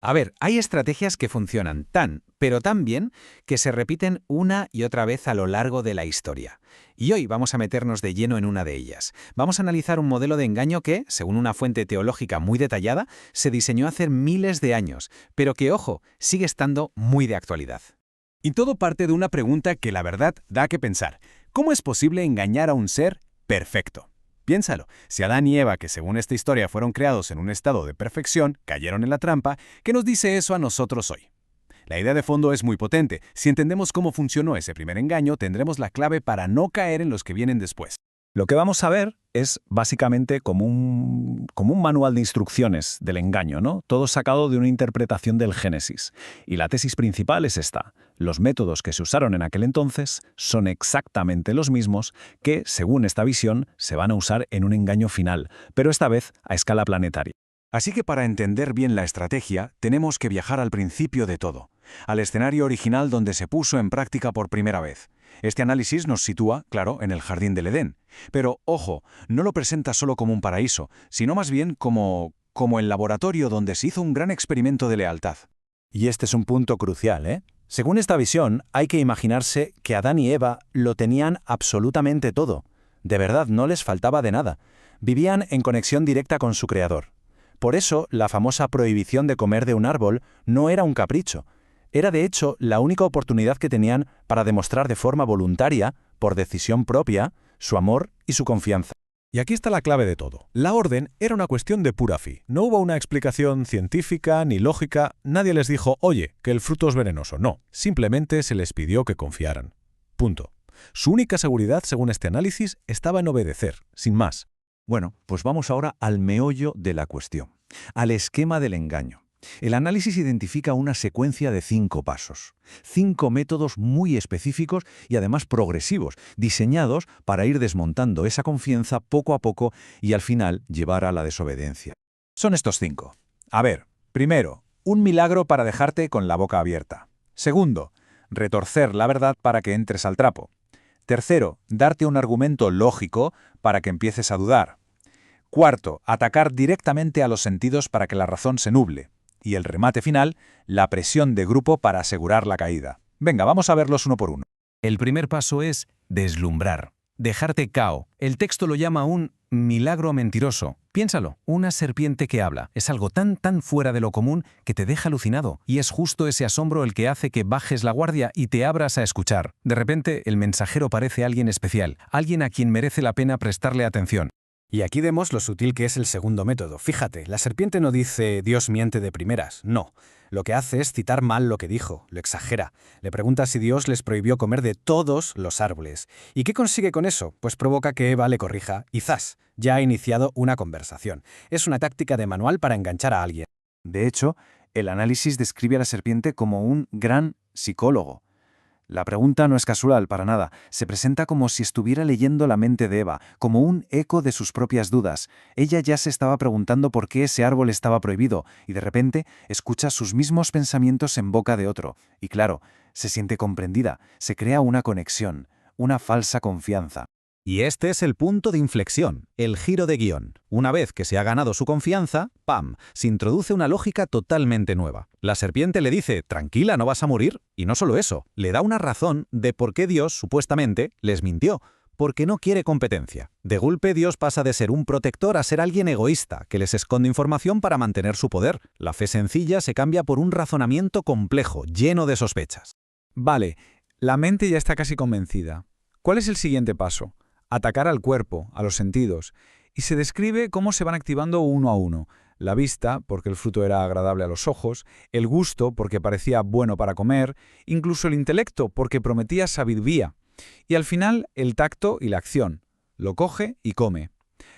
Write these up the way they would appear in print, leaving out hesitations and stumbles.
A ver, hay estrategias que funcionan pero tan bien, que se repiten una y otra vez a lo largo de la historia. Y hoy vamos a meternos de lleno en una de ellas. Vamos a analizar un modelo de engaño que, según una fuente teológica muy detallada, se diseñó hace miles de años, pero que, ojo, sigue estando muy de actualidad. Y todo parte de una pregunta que la verdad da que pensar. ¿Cómo es posible engañar a un ser perfecto? Piénsalo, si Adán y Eva, que según esta historia fueron creados en un estado de perfección, cayeron en la trampa, ¿qué nos dice eso a nosotros hoy? La idea de fondo es muy potente. Si entendemos cómo funcionó ese primer engaño, tendremos la clave para no caer en los que vienen después. Lo que vamos a ver es básicamente como un manual de instrucciones del engaño, ¿no? Todo sacado de una interpretación del Génesis. Y la tesis principal es esta. Los métodos que se usaron en aquel entonces son exactamente los mismos que, según esta visión, se van a usar en un engaño final, pero esta vez a escala planetaria. Así que para entender bien la estrategia, tenemos que viajar al principio de todo, al escenario original donde se puso en práctica por primera vez. Este análisis nos sitúa, claro, en el jardín del Edén. Pero, ojo, no lo presenta solo como un paraíso, sino más bien como el laboratorio donde se hizo un gran experimento de lealtad. Y este es un punto crucial, ¿eh? Según esta visión, hay que imaginarse que Adán y Eva lo tenían absolutamente todo. De verdad, no les faltaba de nada. Vivían en conexión directa con su Creador. Por eso, la famosa prohibición de comer de un árbol no era un capricho. Era, de hecho, la única oportunidad que tenían para demostrar de forma voluntaria, por decisión propia, su amor y su confianza. Y aquí está la clave de todo. La orden era una cuestión de pura fe. No hubo una explicación científica ni lógica, nadie les dijo, oye, que el fruto es venenoso. No, simplemente se les pidió que confiaran. Punto. Su única seguridad, según este análisis, estaba en obedecer, sin más. Bueno, pues vamos ahora al meollo de la cuestión, al esquema del engaño. El análisis identifica una secuencia de 5 pasos, 5 métodos muy específicos y además progresivos, diseñados para ir desmontando esa confianza poco a poco y al final llevar a la desobediencia. Son estos 5. A ver, primero, un milagro para dejarte con la boca abierta. Segundo, retorcer la verdad para que entres al trapo. Tercero, darte un argumento lógico para que empieces a dudar. Cuarto, atacar directamente a los sentidos para que la razón se nuble. Y el remate final, la presión de grupo para asegurar la caída. Venga, vamos a verlos uno por uno. El primer paso es deslumbrar, dejarte cao. El texto lo llama un milagro mentiroso. Piénsalo, una serpiente que habla. Es algo tan fuera de lo común que te deja alucinado. Y es justo ese asombro el que hace que bajes la guardia y te abras a escuchar. De repente, el mensajero parece alguien especial, alguien a quien merece la pena prestarle atención. Y aquí vemos lo sutil que es el segundo método. Fíjate, la serpiente no dice Dios miente de primeras, no. Lo que hace es citar mal lo que dijo, lo exagera. Le pregunta si Dios les prohibió comer de todos los árboles. ¿Y qué consigue con eso? Pues provoca que Eva le corrija y ¡zas! Ya ha iniciado una conversación. Es una táctica de manual para enganchar a alguien. De hecho, el análisis describe a la serpiente como un gran psicólogo. La pregunta no es casual para nada. Se presenta como si estuviera leyendo la mente de Eva, como un eco de sus propias dudas. Ella ya se estaba preguntando por qué ese árbol estaba prohibido, y de repente escucha sus mismos pensamientos en boca de otro. Y claro, se siente comprendida, se crea una conexión, una falsa confianza. Y este es el punto de inflexión, el giro de guión. Una vez que se ha ganado su confianza, ¡pam!, se introduce una lógica totalmente nueva. La serpiente le dice, tranquila, no vas a morir. Y no solo eso, le da una razón de por qué Dios, supuestamente, les mintió. Porque no quiere competencia. De golpe Dios pasa de ser un protector a ser alguien egoísta, que les esconde información para mantener su poder. La fe sencilla se cambia por un razonamiento complejo, lleno de sospechas. Vale, la mente ya está casi convencida. ¿Cuál es el siguiente paso? Atacar al cuerpo, a los sentidos, y se describe cómo se van activando uno a uno. La vista, porque el fruto era agradable a los ojos, el gusto, porque parecía bueno para comer, incluso el intelecto, porque prometía sabiduría, y al final el tacto y la acción. Lo coge y come.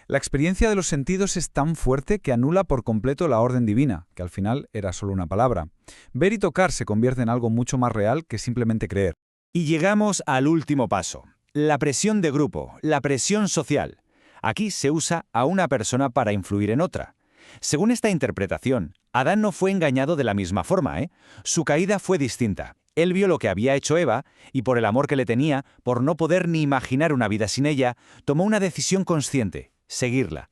La experiencia de los sentidos es tan fuerte que anula por completo la orden divina, que al final era solo una palabra. Ver y tocar se convierte en algo mucho más real que simplemente creer. Y llegamos al último paso. La presión de grupo, la presión social. Aquí se usa a una persona para influir en otra. Según esta interpretación, Adán no fue engañado de la misma forma, ¿eh? Su caída fue distinta. Él vio lo que había hecho Eva, y por el amor que le tenía, por no poder ni imaginar una vida sin ella, tomó una decisión consciente, seguirla.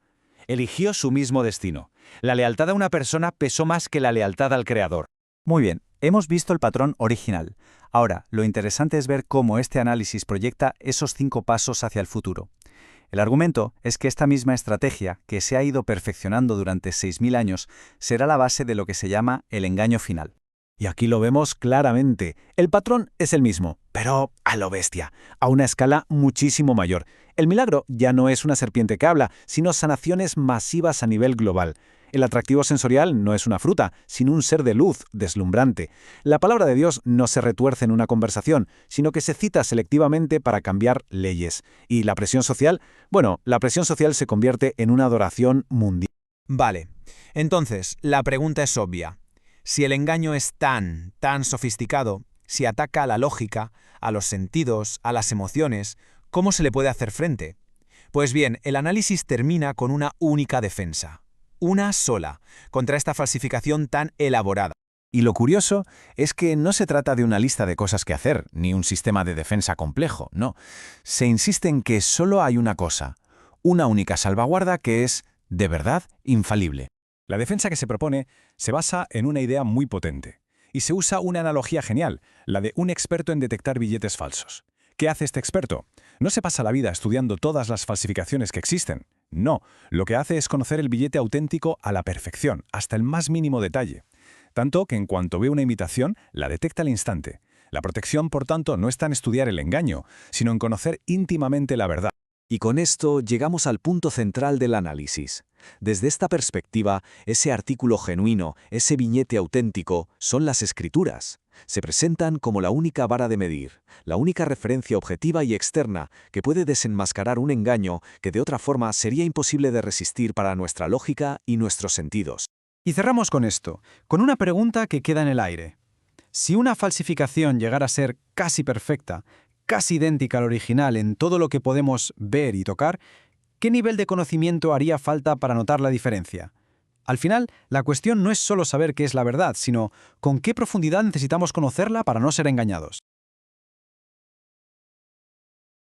Eligió su mismo destino. La lealtad a una persona pesó más que la lealtad al creador. Muy bien, hemos visto el patrón original. Ahora, lo interesante es ver cómo este análisis proyecta esos 5 pasos hacia el futuro. El argumento es que esta misma estrategia, que se ha ido perfeccionando durante 6.000 años, será la base de lo que se llama el engaño final. Y aquí lo vemos claramente. El patrón es el mismo, pero a lo bestia, a una escala muchísimo mayor. El milagro ya no es una serpiente que habla, sino sanaciones masivas a nivel global. El atractivo sensorial no es una fruta, sino un ser de luz, deslumbrante. La palabra de Dios no se retuerce en una conversación, sino que se cita selectivamente para cambiar leyes. ¿Y la presión social? Bueno, la presión social se convierte en una adoración mundial. Vale, entonces, la pregunta es obvia. Si el engaño es tan sofisticado, si ataca a la lógica, a los sentidos, a las emociones, ¿cómo se le puede hacer frente? Pues bien, el análisis termina con una única defensa. Una sola, contra esta falsificación tan elaborada. Y lo curioso es que no se trata de una lista de cosas que hacer, ni un sistema de defensa complejo, no. Se insiste en que solo hay una cosa, una única salvaguarda que es, de verdad, infalible. La defensa que se propone se basa en una idea muy potente. Y se usa una analogía genial, la de un experto en detectar billetes falsos. ¿Qué hace este experto? No se pasa la vida estudiando todas las falsificaciones que existen. No, lo que hace es conocer el billete auténtico a la perfección, hasta el más mínimo detalle. Tanto que en cuanto ve una imitación, la detecta al instante. La protección, por tanto, no está en estudiar el engaño, sino en conocer íntimamente la verdad. Y con esto llegamos al punto central del análisis. Desde esta perspectiva, ese artículo genuino, ese billete auténtico, son las Escrituras. Se presentan como la única vara de medir, la única referencia objetiva y externa que puede desenmascarar un engaño que de otra forma sería imposible de resistir para nuestra lógica y nuestros sentidos. Y cerramos con esto, con una pregunta que queda en el aire. Si una falsificación llegara a ser casi perfecta, casi idéntica al original en todo lo que podemos ver y tocar, ¿qué nivel de conocimiento haría falta para notar la diferencia? Al final, la cuestión no es solo saber qué es la verdad, sino con qué profundidad necesitamos conocerla para no ser engañados.